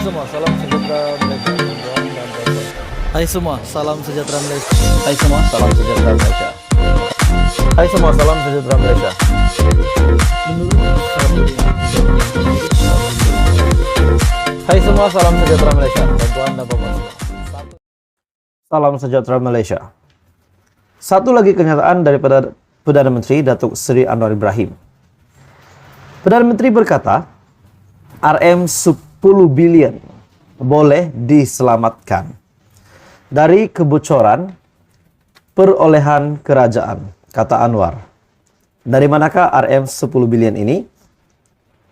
semua, salam sejahtera Malaysia. Hai semua, salam sejahtera Malaysia. Hai semua, salam sejahtera Malaysia. Hai semua, salam sejahtera Malaysia. Hai semua, salam sejahtera Malaysia. Tuan dan Bapak semua. Salam sejahtera Malaysia. Satu lagi kenyataan daripada Perdana Menteri Datuk Seri Anwar Ibrahim. Perdana Menteri berkata, RM 10 bilion boleh diselamatkan dari kebocoran perolehan kerajaan, kata Anwar. Dari manakah RM 10 bilion ini?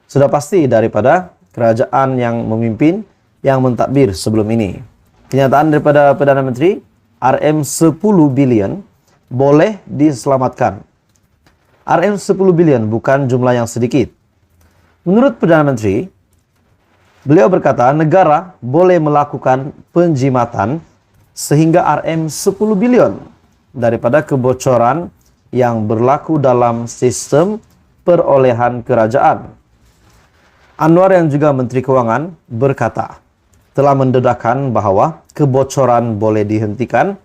Sudah pasti daripada kerajaan yang memimpin yang mentadbir sebelum ini. Kenyataan daripada Perdana Menteri, RM 10 bilion boleh diselamatkan. RM 10 bilion bukan jumlah yang sedikit. Menurut Perdana Menteri, beliau berkata negara boleh melakukan penjimatan sehingga RM 10 bilion daripada kebocoran yang berlaku dalam sistem perolehan kerajaan. Anwar yang juga Menteri Kewangan berkata, telah mendedahkan bahawa kebocoran boleh dihentikan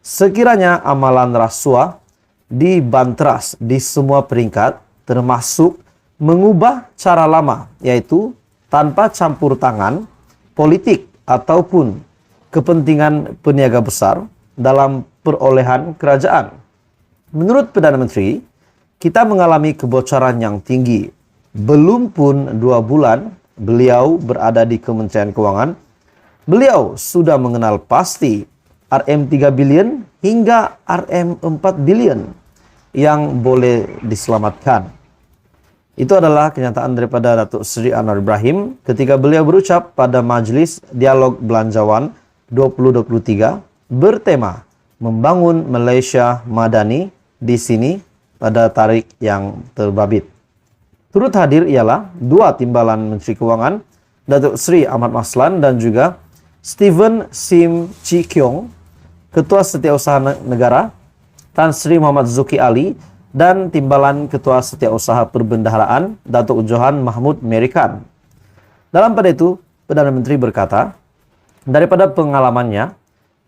sekiranya amalan rasuah dibanteras di semua peringkat, termasuk mengubah cara lama, yaitu tanpa campur tangan politik ataupun kepentingan peniaga besar dalam perolehan kerajaan. Menurut Perdana Menteri, kita mengalami kebocoran yang tinggi. Belum pun 2 bulan beliau berada di Kementerian Kewangan, beliau sudah mengenal pasti RM 3 bilion hingga RM 4 bilion yang boleh diselamatkan. Itu adalah kenyataan daripada Datuk Seri Anwar Ibrahim ketika beliau berucap pada Majlis Dialog Belanjawan 2023 bertema Membangun Malaysia Madani di sini pada tarikh yang terbabit. Turut hadir ialah 2 timbalan Menteri Kewangan, Datuk Seri Ahmad Maslan dan juga Steven Sim Chi Kiong, Ketua Setiausaha Negara, Tan Sri Muhammad Zuki Ali, dan Timbalan Ketua Setiausaha Perbendaharaan, Datuk Johan Mahmud Merikan. Dalam pada itu, Perdana Menteri berkata, daripada pengalamannya,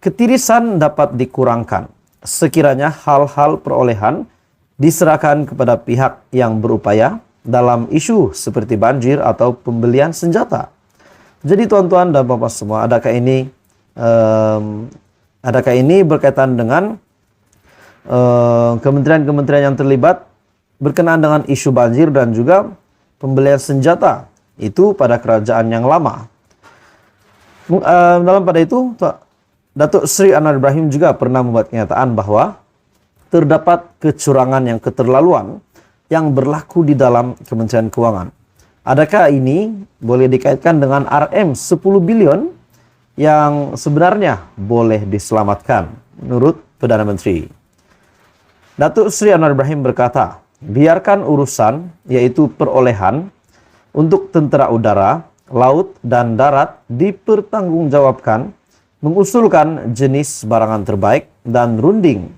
ketirisan dapat dikurangkan sekiranya hal-hal perolehan diserahkan kepada pihak yang berupaya dalam isu seperti banjir atau pembelian senjata. Jadi tuan-tuan dan bapak semua, adakah ini berkaitan dengan kementerian-kementerian yang terlibat berkenaan dengan isu banjir dan juga pembelian senjata itu pada kerajaan yang lama. Dalam pada itu, Datuk Seri Anwar Ibrahim juga pernah membuat kenyataan bahwa terdapat kecurangan yang keterlaluan yang berlaku di dalam Kementerian Kewangan. Adakah ini boleh dikaitkan dengan RM 10 bilion yang sebenarnya boleh diselamatkan menurut Perdana Menteri? Datuk Seri Anwar Ibrahim berkata, biarkan urusan yaitu perolehan untuk tentera udara, laut dan darat dipertanggungjawabkan, mengusulkan jenis barangan terbaik dan runding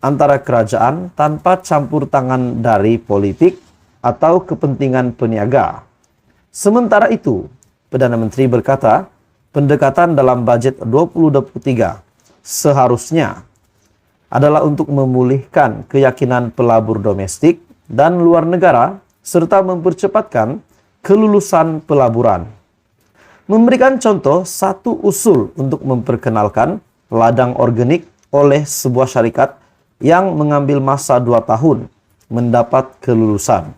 antara kerajaan tanpa campur tangan dari politik atau kepentingan peniaga. Sementara itu, Perdana Menteri berkata, pendekatan dalam bajet 2023 seharusnya adalah untuk memulihkan keyakinan pelabur domestik dan luar negara serta mempercepatkan kelulusan pelaburan. Memberikan contoh satu usul untuk memperkenalkan ladang organik oleh sebuah syarikat yang mengambil masa 2 tahun mendapat kelulusan.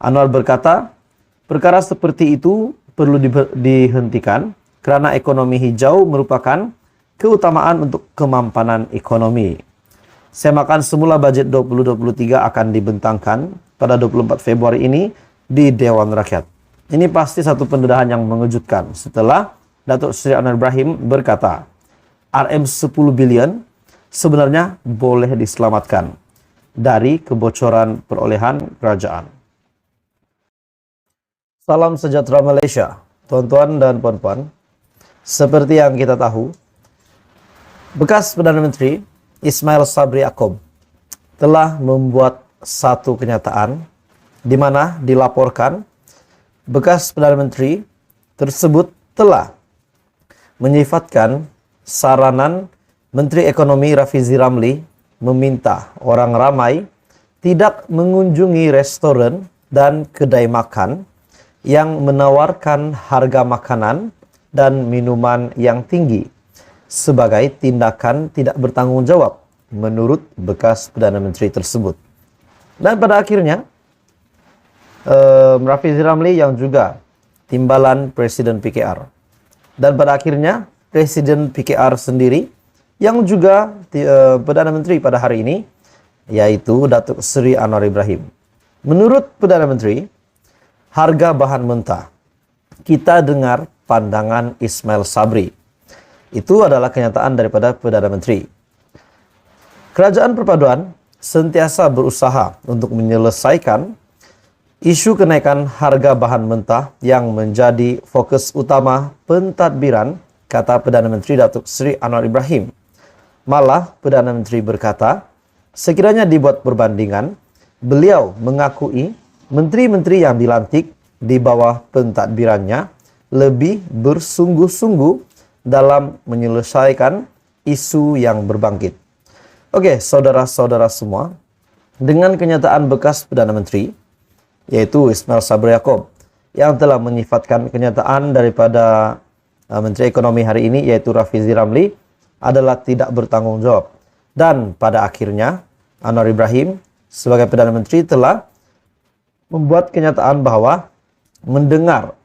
Anwar berkata, perkara seperti itu perlu dihentikan kerana ekonomi hijau merupakan keutamaan untuk kemampanan ekonomi. Semakan semula bajet 2023 akan dibentangkan pada 24 Februari ini di Dewan Rakyat. Ini pasti satu pendedahan yang mengejutkan setelah Datuk Seri Anwar Ibrahim berkata, RM 10 bilion sebenarnya boleh diselamatkan dari kebocoran perolehan kerajaan. Salam sejahtera Malaysia, tuan-tuan dan puan-puan. Seperti yang kita tahu, bekas Perdana Menteri Ismail Sabri Yaakob telah membuat satu kenyataan di mana dilaporkan bekas Perdana Menteri tersebut telah menyifatkan saranan Menteri Ekonomi Rafizi Ramli meminta orang ramai tidak mengunjungi restoran dan kedai makan yang menawarkan harga makanan dan minuman yang tinggi sebagai tindakan tidak bertanggung jawab menurut bekas Perdana Menteri tersebut. Dan pada akhirnya Rafizi Ramli yang juga timbalan Presiden PKR. Dan pada akhirnya Presiden PKR sendiri yang juga Perdana Menteri pada hari ini, yaitu Datuk Seri Anwar Ibrahim. Menurut Perdana Menteri, harga bahan mentah, kita dengar pandangan Ismail Sabri. Itu adalah kenyataan daripada Perdana Menteri. Kerajaan Perpaduan sentiasa berusaha untuk menyelesaikan isu kenaikan harga bahan mentah yang menjadi fokus utama pentadbiran, kata Perdana Menteri Datuk Seri Anwar Ibrahim. Malah Perdana Menteri berkata, sekiranya dibuat perbandingan, beliau mengakui menteri-menteri yang dilantik di bawah pentadbirannya lebih bersungguh-sungguh dalam menyelesaikan isu yang berbangkit. Oke, saudara-saudara semua, dengan kenyataan bekas Perdana Menteri, yaitu Ismail Sabri Yaakob, yang telah menyifatkan kenyataan daripada Menteri Ekonomi hari ini, yaitu Rafizi Ramli, adalah tidak bertanggung jawab. Dan pada akhirnya, Anwar Ibrahim sebagai Perdana Menteri telah membuat kenyataan bahwa mendengar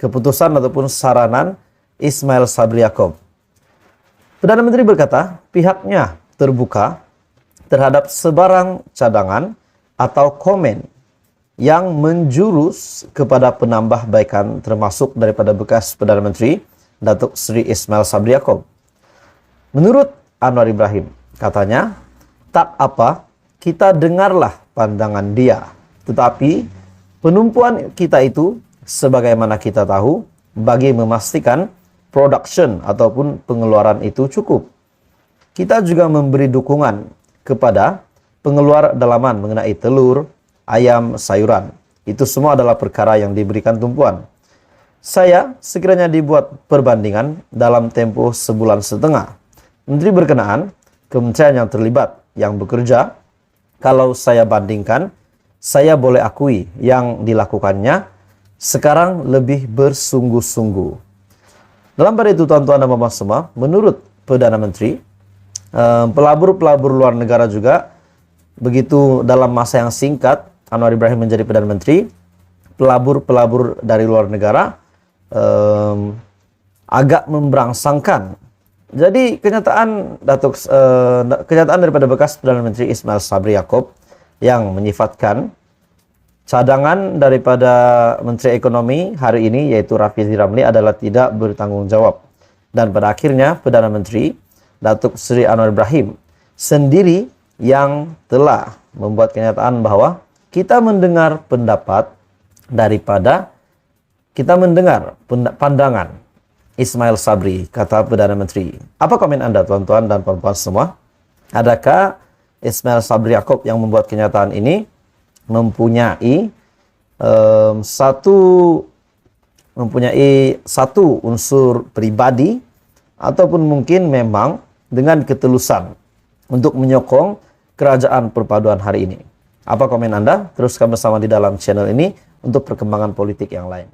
keputusan ataupun saranan Ismail Sabri Yaakob. Perdana Menteri berkata, pihaknya terbuka terhadap sebarang cadangan atau komen yang menjurus kepada penambahbaikan termasuk daripada bekas Perdana Menteri Datuk Seri Ismail Sabri Yaakob. Menurut Anwar Ibrahim, katanya, tak apa, kita dengarlah pandangan dia. Tetapi penumpuan kita itu, sebagaimana kita tahu, bagi memastikan production ataupun pengeluaran itu cukup. Kita juga memberi dukungan kepada pengeluar dalaman mengenai telur, ayam, sayuran. Itu semua adalah perkara yang diberikan tumpuan. Saya sekiranya dibuat perbandingan dalam tempo sebulan setengah. Menteri berkenaan, kementerian yang terlibat, yang bekerja, kalau saya bandingkan, saya boleh akui yang dilakukannya sekarang lebih bersungguh-sungguh. Dalam pada itu, tuan-tuan dan puan semua, menurut Perdana Menteri, pelabur-pelabur luar negara juga, begitu dalam masa yang singkat Anwar Ibrahim menjadi Perdana Menteri, pelabur-pelabur dari luar negara agak memberangsangkan. Jadi kenyataan daripada bekas Perdana Menteri Ismail Sabri Yaakob yang menyifatkan cadangan daripada Menteri Ekonomi hari ini, yaitu Rafizi Ramli, adalah tidak bertanggung jawab. Dan pada akhirnya Perdana Menteri Datuk Seri Anwar Ibrahim sendiri yang telah membuat kenyataan bahwa kita mendengar pendapat daripada, kita mendengar pandangan Ismail Sabri, kata Perdana Menteri. Apa komen Anda, tuan-tuan dan puan-puan semua? Adakah Ismail Sabri Yaakob yang membuat kenyataan ini mempunyai satu unsur pribadi, ataupun mungkin memang dengan ketulusan untuk menyokong kerajaan perpaduan hari ini? Apa komen Anda? Teruskan bersama di dalam channel ini untuk perkembangan politik yang lain.